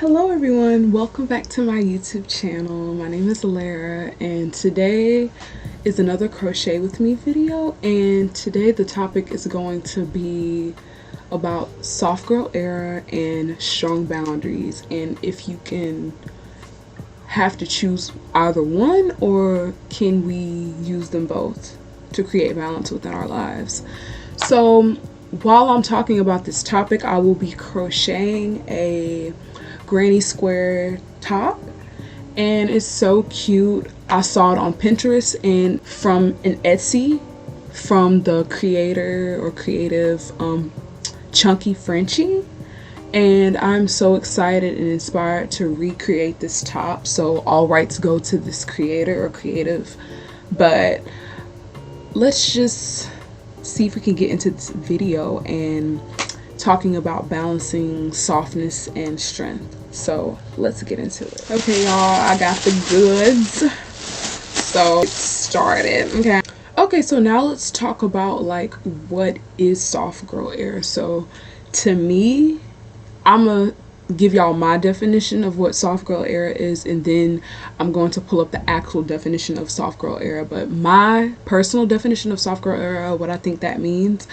Hello everyone, welcome back to my YouTube channel. My name is Lara and today is another crochet with me video, and today the topic is going to be about soft girl era and strong boundaries, and if you can have to choose either one or can we use them both to create balance within our lives. So while I'm talking about this topic, I will be crocheting a granny square top, and it's so cute. I saw it on Pinterest and from an Etsy from the creator or creative Chunky Frenchie, and I'm so excited and inspired to recreate this top, so all rights go to this creator or creative. But let's just see if we can get into this video and talking about balancing softness and strength. So let's get into it. Okay y'all, I got the goods, so let's start it. Okay, so now let's talk about like what is soft girl era. So to me, I'm gonna give y'all my definition of what soft girl era is, and then I'm going to pull up the actual definition of soft girl era. But my personal definition of soft girl era, what I think that means,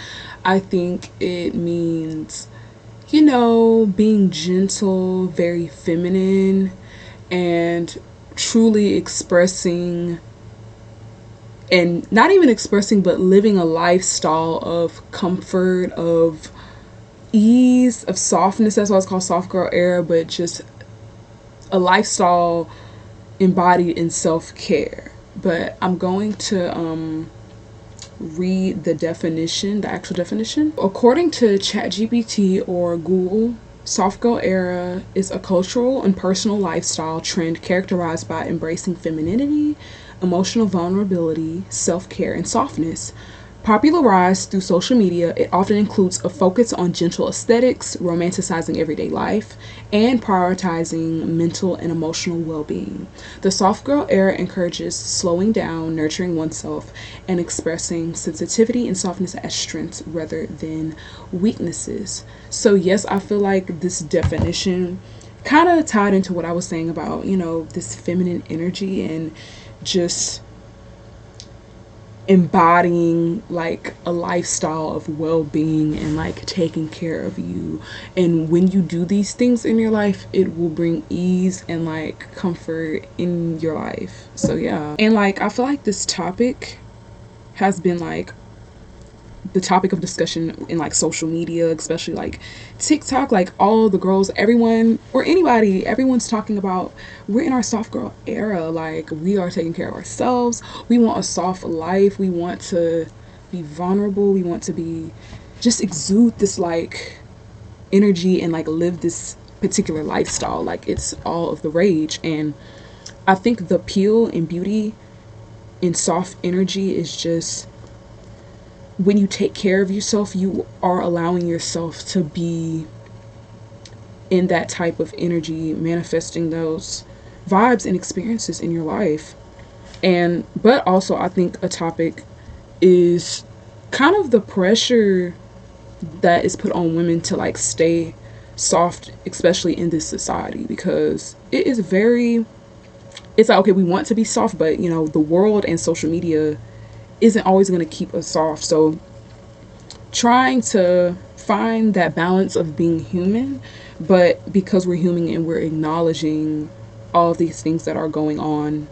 I think it means, you know, being gentle, very feminine, and truly expressing, and not even expressing, but living a lifestyle of comfort, of ease, of softness. That's why it's called soft girl era, but just a lifestyle embodied in self-care. But I'm going to read the definition, the actual definition. According to ChatGPT or Google, soft girl era is a cultural and personal lifestyle trend characterized by embracing femininity, emotional vulnerability, self-care, and softness. Popularized through social media, it often includes a focus on gentle aesthetics, romanticizing everyday life, and prioritizing mental and emotional well-being. The soft girl era encourages slowing down, nurturing oneself, and expressing sensitivity and softness as strengths rather than weaknesses. So yes, I feel like this definition kind of tied into what I was saying about, you know, this feminine energy and just embodying like a lifestyle of well-being and like taking care of you. And when you do these things in your life, it will bring ease and like comfort in your life. So yeah, and like I feel like this topic has been like the topic of discussion in like social media, especially like TikTok. Like all the girls, everyone or anybody, everyone's talking about we're in our soft girl era. Like we are taking care of ourselves. We want a soft life. We want to be vulnerable. We want to be just exude this like energy and like live this particular lifestyle. Like it's all of the rage. And I think the appeal and beauty in soft energy is just when you take care of yourself, you are allowing yourself to be in that type of energy, manifesting those vibes and experiences in your life. And but also I think a topic is kind of the pressure that is put on women to like stay soft, especially in this society, because it is very, it's like, okay, we want to be soft, but you know, the world and social media isn't always going to keep us soft. So trying to find that balance of being human, but because we're human and we're acknowledging all of these things that are going on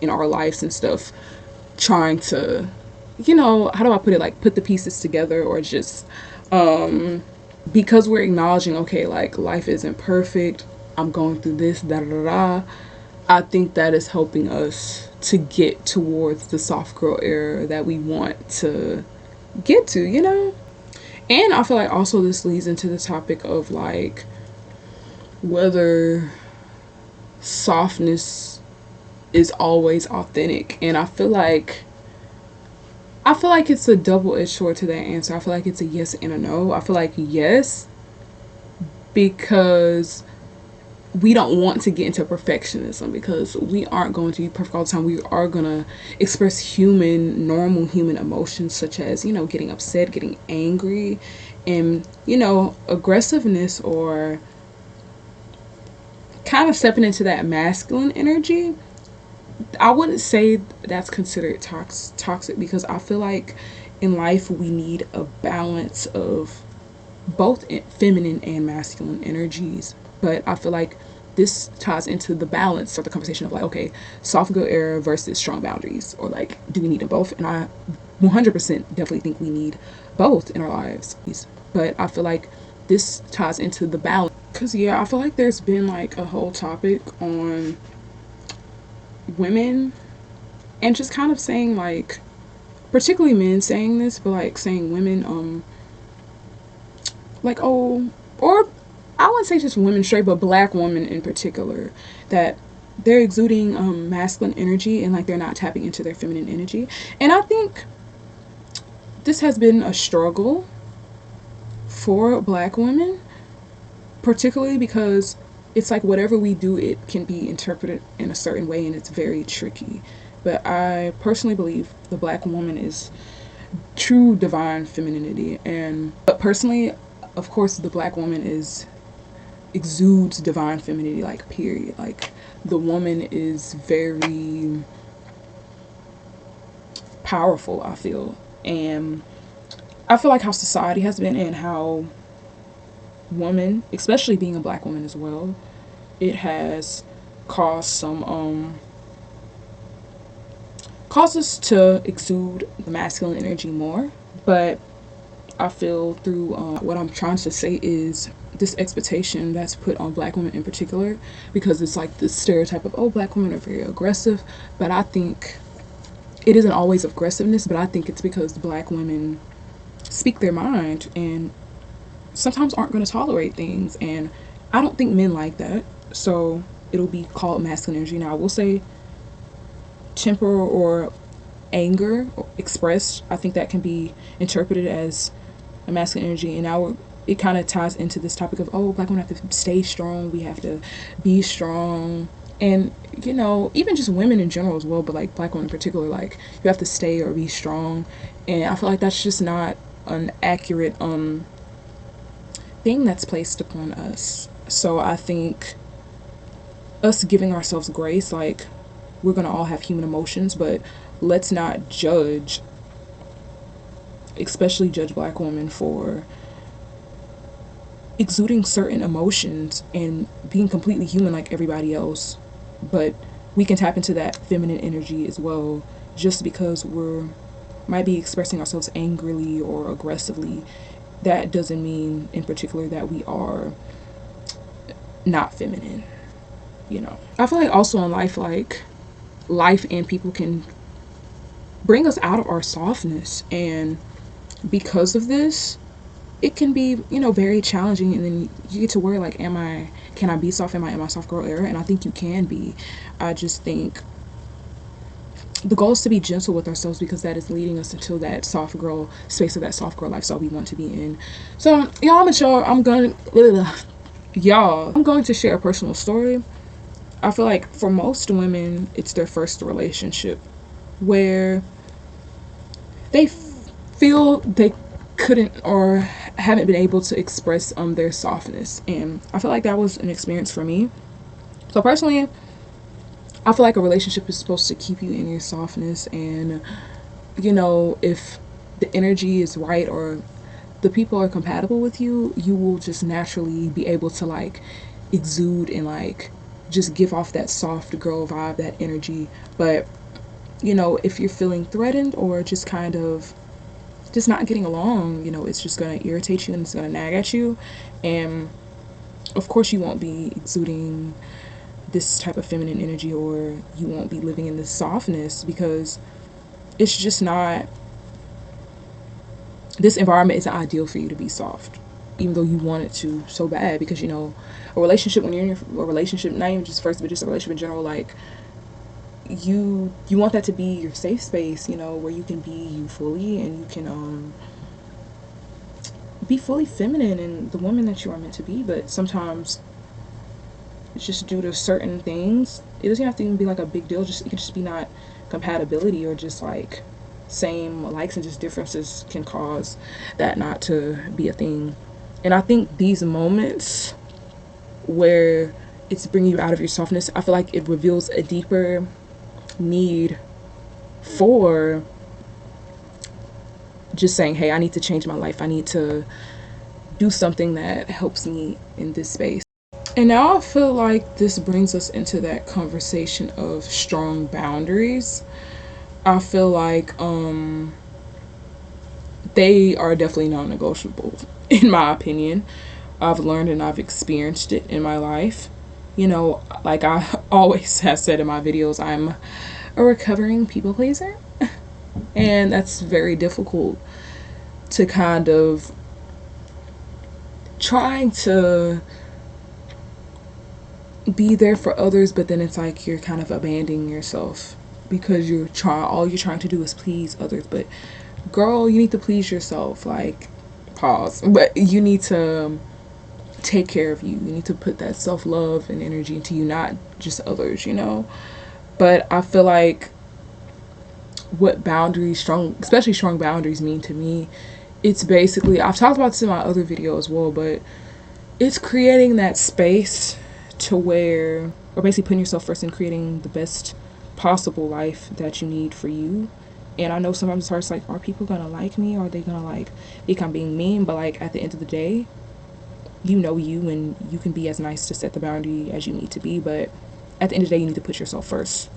in our lives and stuff, trying to, you know, how do I put it, like put the pieces together, or just because we're acknowledging, okay, like life isn't perfect, I'm going through this, da da da. I think that is helping us to get towards the soft girl era that we want to get to, you know? And I feel like also this leads into the topic of like whether softness is always authentic. And I feel like it's a double-edged sword to that answer. I feel like it's a yes and a no. I feel like yes, because we don't want to get into perfectionism, because we aren't going to be perfect all the time. We are going to express normal human emotions, such as, you know, getting upset, getting angry, and, you know, aggressiveness or kind of stepping into that masculine energy. I wouldn't say that's considered toxic because I feel like in life we need a balance of both feminine and masculine energies. But I feel like this ties into the balance or the conversation of like, okay, soft girl era versus strong boundaries, or like, do we need them both? And I 100% definitely think we need both in our lives. But I feel like this ties into the balance because, yeah, I feel like there's been like a whole topic on women and just kind of saying like, particularly men saying this, but like saying women, like, oh, or I wouldn't say just women straight, but black women in particular, that they're exuding masculine energy and like they're not tapping into their feminine energy. And I think this has been a struggle for black women, particularly because it's like whatever we do, it can be interpreted in a certain way and it's very tricky. But I personally believe the black woman is true divine femininity, and but personally, of course, the black woman is exudes divine femininity, like, period. Like, the woman is very powerful, I feel. And I feel like how society has been and how women, especially being a black woman as well, it has caused some caused us to exude the masculine energy more. But I feel through what I'm trying to say is this expectation that's put on black women in particular, because it's like this stereotype of, oh, black women are very aggressive. But I think it isn't always aggressiveness, but I think it's because black women speak their mind and sometimes aren't going to tolerate things. And I don't think men like that. So it'll be called masculine energy. Now, I will say temper or anger expressed, I think that can be interpreted as a masculine energy. And now it kind of ties into this topic of, oh, black women have to stay strong, we have to be strong. And, you know, even just women in general as well, but like black women in particular, like, you have to stay or be strong. And I feel like that's just not an accurate thing that's placed upon us. So I think us giving ourselves grace, like, we're gonna all have human emotions, but let's not judge, especially judge black women for exuding certain emotions and being completely human like everybody else. But we can tap into that feminine energy as well. Just because we're might be expressing ourselves angrily or aggressively, that doesn't mean in particular that we are not feminine, you know. I feel like also in life, like, life and people can bring us out of our softness, and because of this it can be, you know, very challenging. And then you get to worry like, can I be soft? Am I in my soft girl era? And I think you can be. I just think the goal is to be gentle with ourselves, because that is leading us into that soft girl space, of that soft girl lifestyle we want to be in. So y'all, I'm going to share a personal story. I feel like for most women, it's their first relationship where they feel they couldn't or haven't been able to express their softness. And I feel like that was an experience for me. So personally, I feel like a relationship is supposed to keep you in your softness. And, you know, if the energy is right or the people are compatible with you, you will just naturally be able to like exude and like just give off that soft girl vibe, that energy. But, you know, if you're feeling threatened or just kind of just not getting along, you know, it's just going to irritate you and it's going to nag at you. And of course you won't be exuding this type of feminine energy, or you won't be living in this softness, because it's just not, this environment isn't ideal for you to be soft, even though you want it to so bad. Because, you know, a relationship, when you're in a relationship, not even just first, but just a relationship in general, like, you want that to be your safe space, you know, where you can be you fully, and you can be fully feminine and the woman that you are meant to be. But sometimes it's just due to certain things. It doesn't have to even be like a big deal. Just, it can just be not compatibility, or just like same likes and just differences can cause that not to be a thing. And I think these moments where it's bringing you out of your softness. I feel like it reveals a deeper need for just saying, hey, I need to change my life. I need to do something that helps me in this space. And now I feel like this brings us into that conversation of strong boundaries. I feel like they are definitely non-negotiable, in my opinion. I've learned and I've experienced it in my life. You know, like I always have said in my videos, I'm a recovering people pleaser. And that's very difficult to kind of trying to be there for others, but then it's like you're kind of abandoning yourself because all you're trying to do is please others. But girl, you need to please yourself. Like, pause. But you need to take care of you. You need to put that self-love and energy into you, not just others, you know. But I feel like what boundaries, especially strong boundaries, mean to me, it's basically, I've talked about this in my other video as well, but it's creating that space to where, or basically putting yourself first and creating the best possible life that you need for you. And I know sometimes it's hard, it's like, are people gonna like me, or are they gonna like think I'm being mean? But like, at the end of the day, you know you, and you can be as nice to set the boundary as you need to be, but at the end of the day, you need to put yourself first.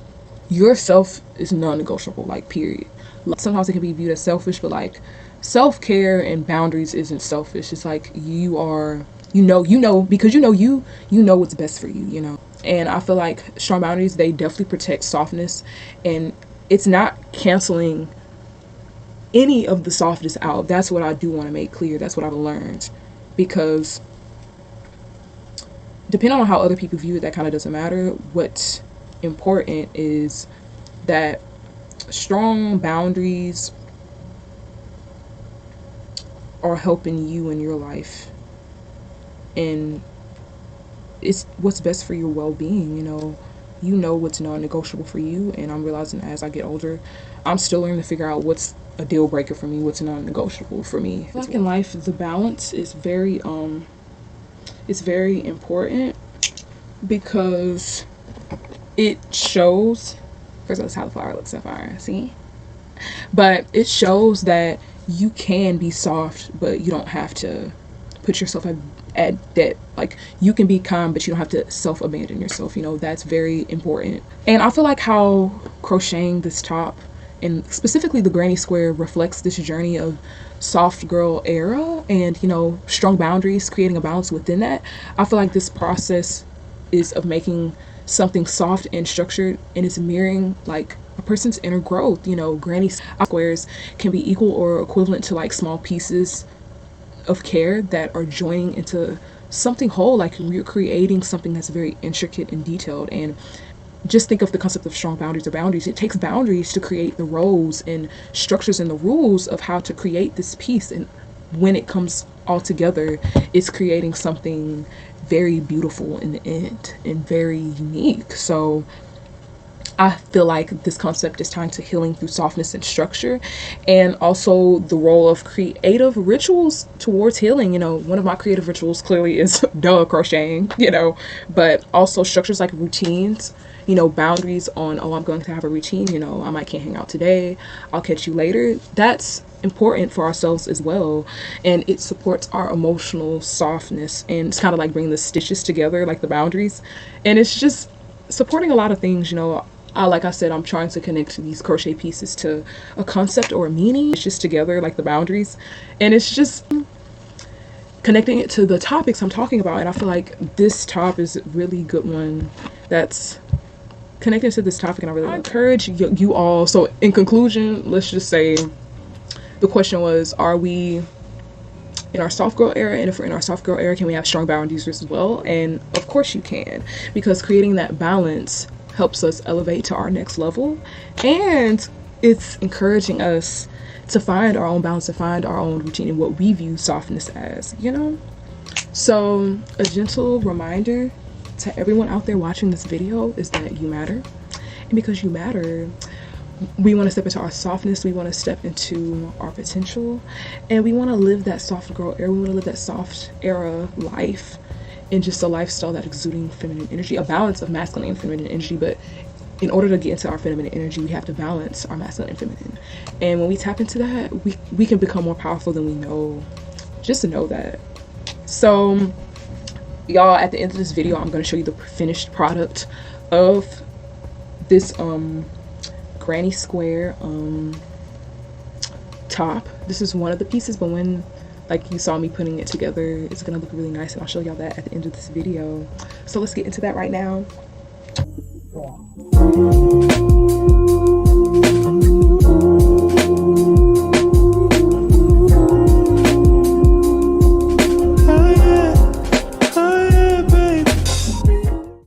Yourself is non-negotiable, like, period. Sometimes it can be viewed as selfish, but like, self-care and boundaries isn't selfish. It's like you are, because you know what's best for you, you know. And I feel like strong boundaries, they definitely protect softness, and it's not canceling any of the softness out. That's what I do want to make clear. That's what I've learned, because depending on how other people view it, that kind of doesn't matter. What's important is that strong boundaries are helping you in your life, and it's what's best for your well-being. You know what's non-negotiable for you, and I'm realizing as I get older, I'm still learning to figure out what's a deal breaker for me, what's non-negotiable for me. Like in life, the balance is very important, because it shows, first of all, that's how the flower looks so far, see? But it shows that you can be soft, but you don't have to put yourself at that. Like, you can be calm, but you don't have to self-abandon yourself. That's very important. And I feel like how crocheting this top, and specifically the granny square, reflects this journey of soft girl era and, strong boundaries, creating a balance within that. I feel like this process is of making something soft and structured, and it's mirroring like a person's inner growth. Granny squares can be equal or equivalent to like small pieces of care that are joining into something whole. Like, you're creating something that's very intricate and detailed. And just think of the concept of strong boundaries or boundaries. It takes boundaries to create the roles and structures and the rules of how to create this piece. And when it comes all together, it's creating something very beautiful in the end and very unique. So I feel like this concept is tying to healing through softness and structure, and also the role of creative rituals towards healing. One of my creative rituals clearly is crocheting, but also structures like routines, boundaries on, I'm going to have a routine, I can't hang out today, I'll catch you later. That's important for ourselves as well, and it supports our emotional softness, and it's kind of like bringing the stitches together, like the boundaries, and it's just supporting a lot of things. Like I said, I'm trying to connect these crochet pieces to a concept or a meaning. It's just together, like the boundaries, and it's just connecting it to the topics I'm talking about. And I feel like this top is a really good one that's connected to this topic, and I really encourage you all. So in conclusion, let's just say the question was, are we in our soft girl era? And if we're in our soft girl era, can we have strong boundaries as well? And of course you can, because creating that balance helps us elevate to our next level, and it's encouraging us to find our own balance, to find our own routine and what we view softness as. So a gentle reminder to everyone out there watching this video is that you matter, and because you matter, we want to step into our softness, we want to step into our potential, and we want to live that soft girl era. We want to live that soft era life in just a lifestyle that exuding feminine energy, a balance of masculine and feminine energy. But in order to get into our feminine energy, we have to balance our masculine and feminine. And when we tap into that, we can become more powerful than we know. Just to know that. So y'all, at the end of this video, I'm going to show you the finished product of this granny square top. This is one of the pieces, but when like you saw me putting it together, it's gonna look really nice, and I'll show y'all that at the end of this video. So let's get into that right now.